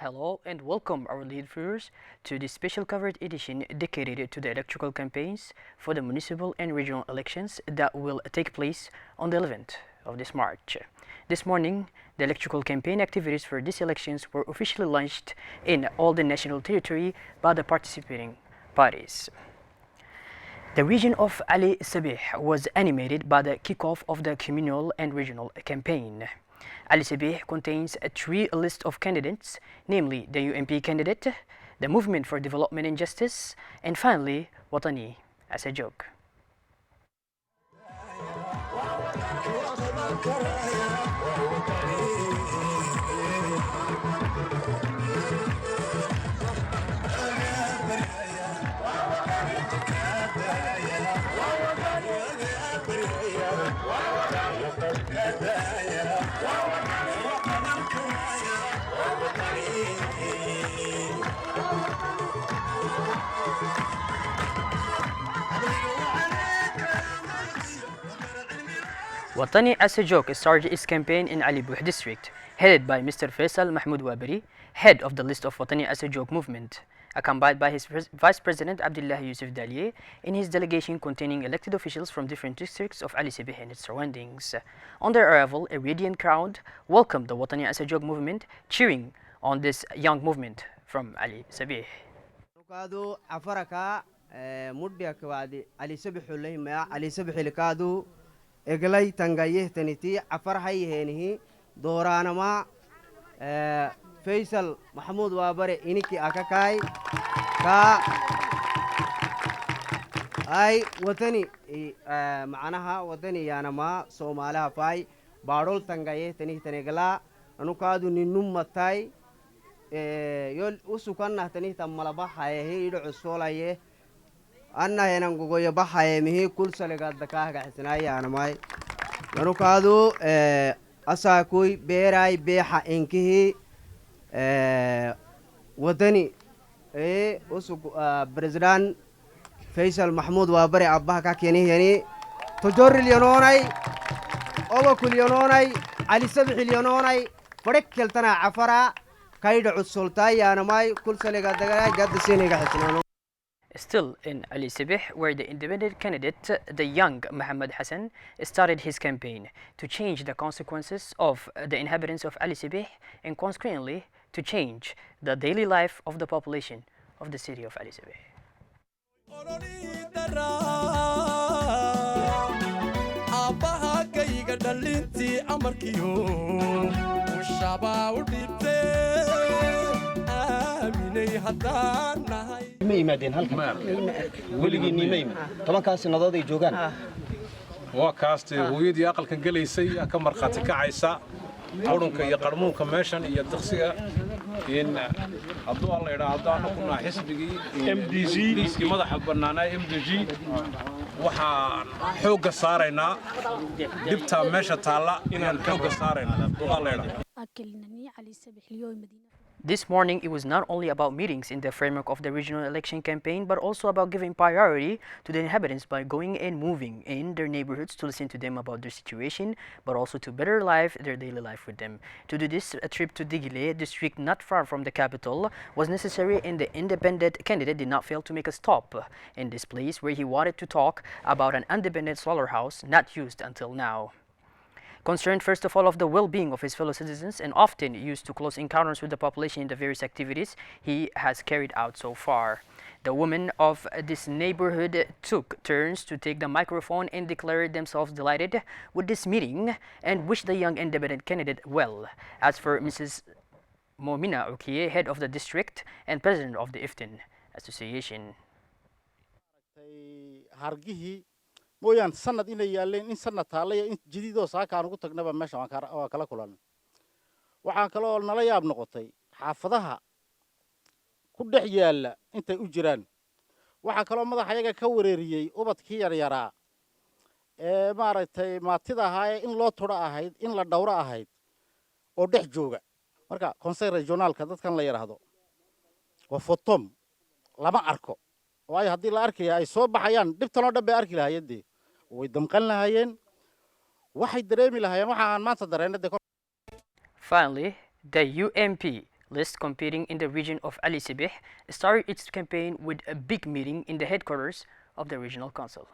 Hello and welcome our lead viewers to this special covered edition dedicated to the electoral campaigns for the municipal and regional elections that will take place on the 11th of this March. This morning, the electoral campaign activities for these elections were officially launched in all the national territory by the participating parties. The region of Ali Sabih was animated by the kickoff of the communal and regional campaign. Ali Sabih contains three lists of candidates, namely the UMP candidate, the Movement for Development and Justice, and finally Watani as a joke. Watani as a joke started its campaign in Ali Buh district, headed by Mr. Faisal Mahmoud Waberi, head of the list of Watani as a joke movement, accompanied by his Vice President Abdullah Yusuf Dalieh in his delegation containing elected officials from different districts of Ali Sabih and its surroundings. On their arrival, a radiant crowd welcomed the Watani as a joke movement, cheering on this young movement from Ali Sabih. إغلي تنجيه تنتي عفر هاي هنيه دورانا ما فيصل محمود وابر إنكي أكاكاي كا أي وطني معناها وطني يعني ما سومالها فاي بارول تنجيه تنيه تنجلا أنو كادو ننوم متاي يول وسكاننا تنيه تملبا هاي يدعو الصلاة أنا هنا نقول يبحى مهي كل سنة قد دكاه حسناي أنا ماي لأنه كادو أساكوي بيراي بيحة إنكه وطني وسوق برزدان فيصل محمود وابري أباه كاكيني يعني تجور اليونوناي أو كل يونوناي علي سبح اليونوناي فرق كلتنا عفرا كايد عالسلطاي أنا ماي كل سنة قد دكاه قد سنة حسنانو. Still in Ali Sabih, where the independent candidate, the young Muhammad Hassan, started his campaign to change the consequences of the inhabitants of Ali Sabih and consequently to change the daily life of the population of the city of Ali Sabih. يمادين هالكم ولقي نيمين طبعا كاس نضادي جوجان وكاست ويدي أقل كان قال يسي كمر خاتك عيسى قولون كي يقرمون كماشن يدخسي إن الضوء الله يرى الضوء كنا حسبي MDG ليس كمذا حبنا MDG وح حوق صارنا دبتها ماشة طالع إن حوق صارنا الضوء الله يرى. أكلني علي السبح اليوم مدينة. This morning, it was not only about meetings in the framework of the regional election campaign, but also about giving priority to the inhabitants by going and moving in their neighborhoods to listen to them about their situation, but also to better their daily life with them. To do this, a trip to Digile district not far from the capital was necessary, and the independent candidate did not fail to make a stop in this place where he wanted to talk about an independent slaughterhouse not used until now. Concerned first of all of the well-being of his fellow citizens and often used to close encounters with the population in the various activities he has carried out so far. The women of this neighborhood took turns to take the microphone and declared themselves delighted with this meeting and wished the young independent candidate well. As for Mrs. Momina Okie, head of the district and president of the Iftin Association. mooyaan sanad inay yaaleen in sanad taalay in jididoo saaka aan ugu tagnaba meesha waan kala kulan waxaan kale oo nala yaab noqotay xaafadaha ku dhex yaala intay u jiraan waxa kale oo madaxayaga ka wareeriyay ubadkii yar yaraa maaragtay maatida ahaa in loo turo ahayd in la dhawro ahayd oo dhex jooga marka conseil regionalka dadkan la yiraahdo waa fotom lama arko waayo haddii la arkaya ay soo baxayaan dhibtan oo dhan bay arki lahaayeen way damqan lahaayeen waxay dareemi lahaayeen waxa aan maanta dareennay. Finally, the UMP list competing in the region of Ali Sibih started its campaign with a big meeting in the headquarters of the regional council.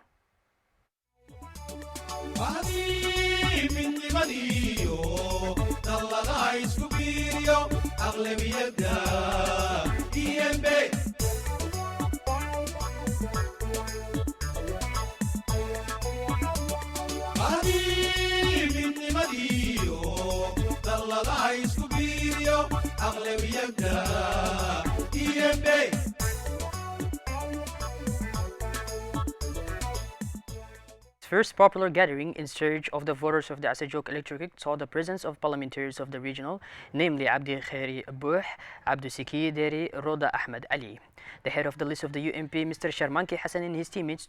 First popular gathering in search of the voters of the Asajok electorate saw the presence of parliamentarians of the regional, namely Abdi Khairi Bouh, Abdu Siki Deri, Roda Ahmed Ali. The head of the list of the UMP, Mr. Sharmanki Hassan, and his teammates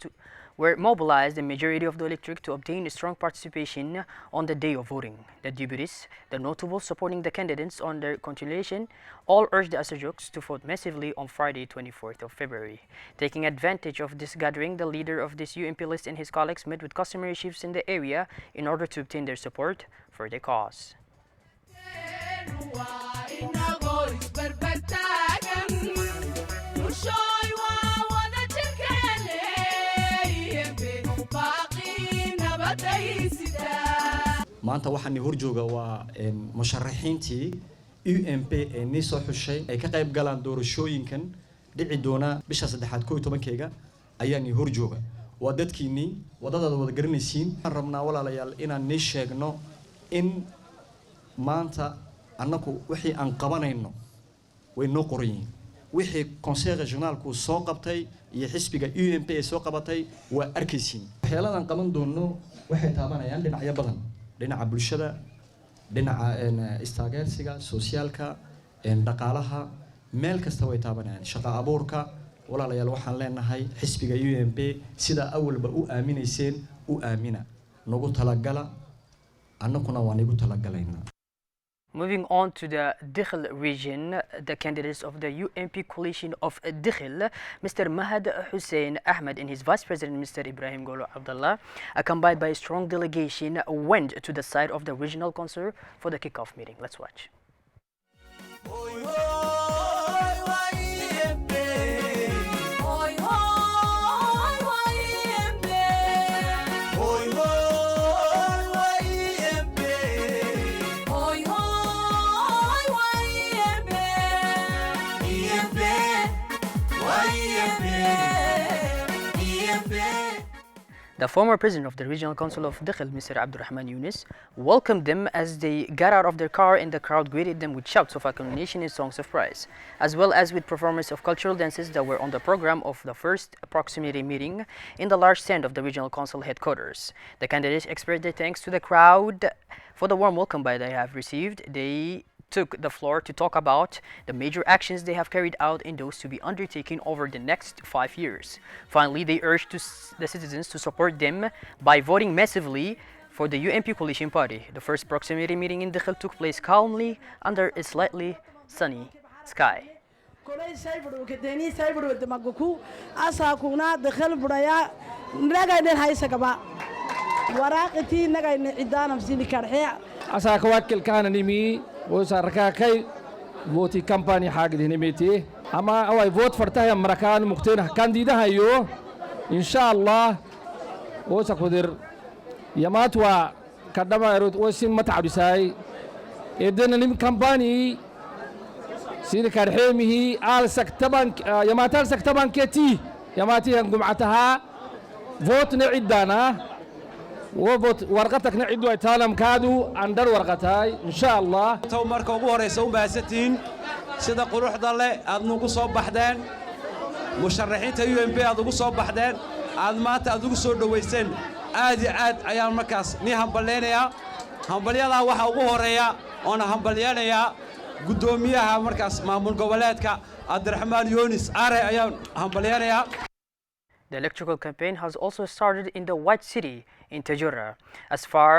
were mobilized the majority of the electorate to obtain a strong participation on the day of voting. The deputies, the notables supporting the candidates on their continuation, all urged the Asajoks to vote massively on Friday, 24th of February. Taking advantage of this gathering, the leader of this UMP list and his colleagues met with customary chiefs in the area in order to obtain their support for the cause. maanta waxaan hor jooga waa musharaxiintii UMP ee ni soo xushay ay ka qayb galaan doorashooyinkan dhici doona bisha 3-11keega ayaan hor jooga waa dadkiini wadadada wada garanaysiin waxaan rabnaa walaalayaal inaan ni sheegno in maanta annagu wixii aan qabanayno way noo qoran wixii conseil régional ku soo qabtay iyo xisbiga UMP ee soo qabatay waa arkaysiin waxyaaladan qaban doono waxay taabanayaan dhinacyo badan dhinaca bulshada dhinaca istaageersiga socialka dhaqaalaha meel kasta way taabanayaan shaqo abuurka walaalayaal waxaan leenahay xisbiga UMP sida awalba u aaminayseen u aamina nagu talagala annaguna waan igu talagalayna. Moving on to the Dikhil region, the candidates of the UMP coalition of Dikhil, Mr. Mahad Hussein Ahmed and his Vice President Mr. Ibrahim Golo Abdullah, accompanied by a strong delegation, went to the site of the regional council for the kick-off meeting. Let's watch. The former president of the regional council of Dikhil, Mr. Abdurrahman Yunus, welcomed them as they got out of their car, and the crowd greeted them with shouts of acclamation and songs of praise, as well as with performance of cultural dances that were on the program of the first proximity meeting in the large stand of the regional council headquarters. The candidates expressed their thanks to the crowd for the warm welcome they have received. They took the floor to talk about the major actions they have carried out and those to be undertaken over the next 5 years. Finally, they urged the citizens to support them by voting massively for the UMP coalition party. The first proximity meeting in Dikhil took place calmly under a slightly sunny sky. وساركاكي فوتي كامباني حاجة هنيمتي أما أوي فوت فرتها مركان مقتنع كانديدا هيو إن شاء الله وسأقدر يماتوا كدما يرد وسيم متعب ساي إذن نم كامباني سير كرحمه آل سكتبان يماتال سكتبان كتي يماتي جمعتها فوت نعدانا وفوت ورقتك نعدو ايتالم كادو اندر ورقتاي ان شاء الله تو marka ugu horeysa u baahatiin sida quruxda leh aad nagu soo baxdeen musharaxiinta UMP aad ugu soo baxdeen aad maanta aad ugu soo dhaweyseen aad iyo aad ayaan markaas ni hambaleenaya hambaliyada waxa ugu horeeya oo hambaleenaya gudoomiyaha markaas maamul goboleedka Abdurrahman Yunus Are ayaan hambaleenaya. The electoral campaign has also started in the White City in Tajura.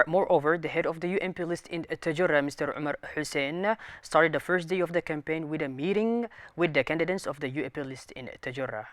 Moreover, the head of the UMP list in Tajura, Mr. Umar Hussein, started the first day of the campaign with a meeting with the candidates of the UMP list in Tajura.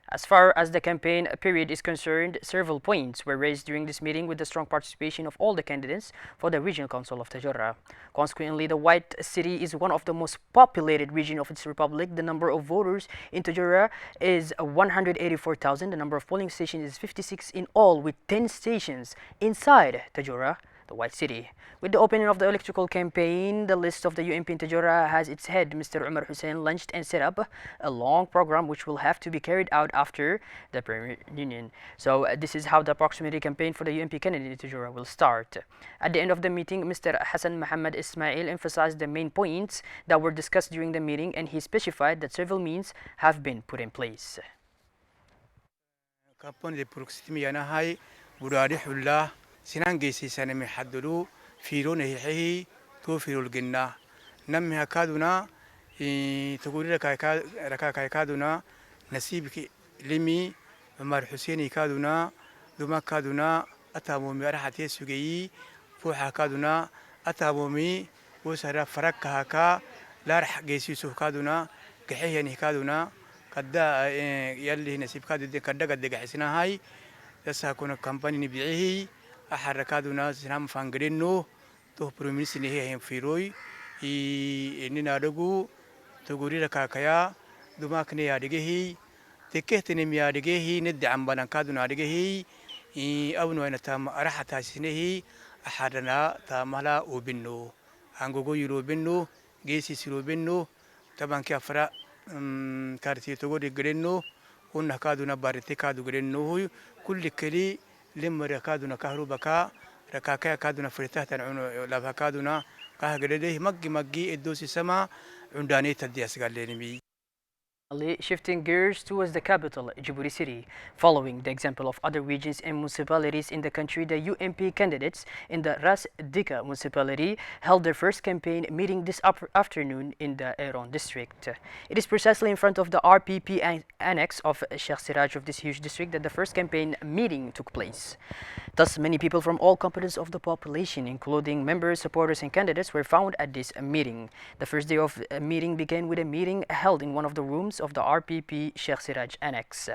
As far as the campaign period is concerned, several points were raised during this meeting with the strong participation of all the candidates for the Regional Council of Tajura. Consequently, the White City is one of the most populated regions of its republic. The number of voters in Tajura is 184,000. The number of polling stations is 56 in all, with 10 stations inside Tajura, the White City. With the opening of the electoral campaign, the list of the UMP in Tajura has its head, Mr. Umar Hussein, launched and set up a long program which will have to be carried out after the primary union. So this is how the proximity campaign for the UMP candidate in Tajura will start. At the end of the meeting, Mr. Hassan Muhammad Ismail emphasized the main points that were discussed during the meeting, and he specified that several means have been put in place. Campagne de proximité yanahay budari hullah sinan geysi sanami haddulu fiirona hihi to fiirul ginna nammi hakaduna tuguri raka kaduna nasibki limi Umar Hussein kaduna duma kaduna atamomi arahati sugeyi fuha kaduna atamomi وسرا فرق هكا لا رح جيسي سو كادونا كحيه نهكادونا كدا يلي نسيب كادو كدا قد حسنا هاي تسا كنا كامباني نبيعه أحركادونا سنام فانغرينو تو بروميس نهيه فيروي إننا رجو تقولي لك كيا دوما كني أرجعه تكهتني مي أرجعه ندي عم بنكادونا أرجعه أو نوين تام راح تاسينه أحدنا تاملا وبنو أنغو يرو بنو جيسي سيرو بنو طبعا كافرا كارتي تقولي جرينو ونكادونا بارتي كادو جرينو كل كلي لما ركادونا كهرباء ركاكا كادونا فريتات عنو لافا كادونا كهجرده مجي الدوسي سما عنداني تدياس قال لي مي. Shifting gears towards the capital, Djibouti City. Following the example of other regions and municipalities in the country, the UMP candidates in the Ras Dika municipality held their first campaign meeting this afternoon in the Eron district. It is precisely in front of the RPP annex of Sheikh Siraj of this huge district that the first campaign meeting took place. Thus, many people from all components of the population, including members, supporters, and candidates, were found at this meeting. The first day of the meeting began with a meeting held in one of the rooms of the RPP Sheikh Siraj Annex.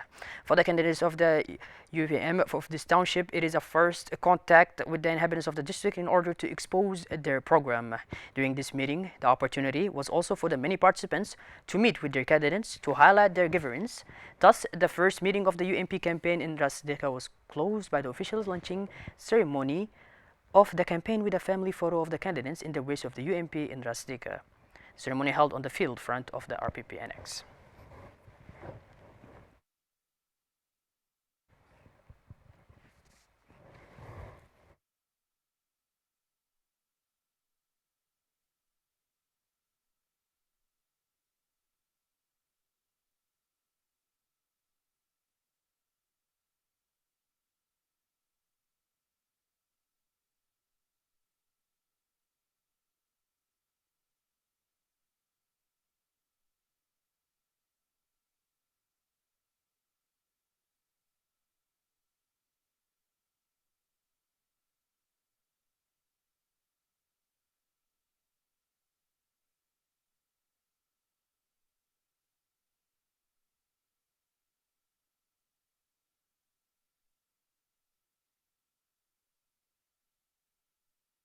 For the candidates of the UVM of this township, it is a first contact with the inhabitants of the district in order to expose their program. During this meeting, the opportunity was also for the many participants to meet with their candidates to highlight their giverance. Thus, the first meeting of the UMP campaign in Ras Dika was closed by the official launching ceremony of the campaign with a family photo of the candidates in the base of the UMP in Ras Dika. Ceremony held on the field front of the RPP Annex.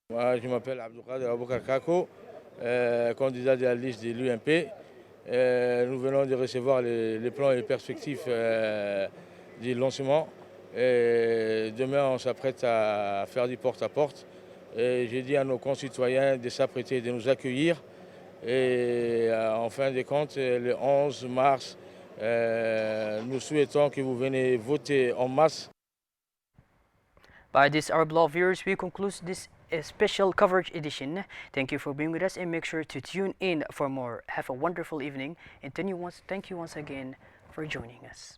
Moi, je m'appelle Abdoukader Aboukar Kako, candidat de la liste de l'UMP. Nous venons de recevoir les plans et les perspectives du lancement. Demain, on s'apprête à faire du porte-à-porte. J'ai dit à nos concitoyens de s'apprêter, de nous accueillir. Et en fin de compte, le 11 mars, nous souhaitons que vous venez voter en masse. By this, our beloved viewers, we conclude this special coverage edition. Thank you for being with us, and make sure to tune in for more. Have a wonderful evening, and thank you once again for joining us.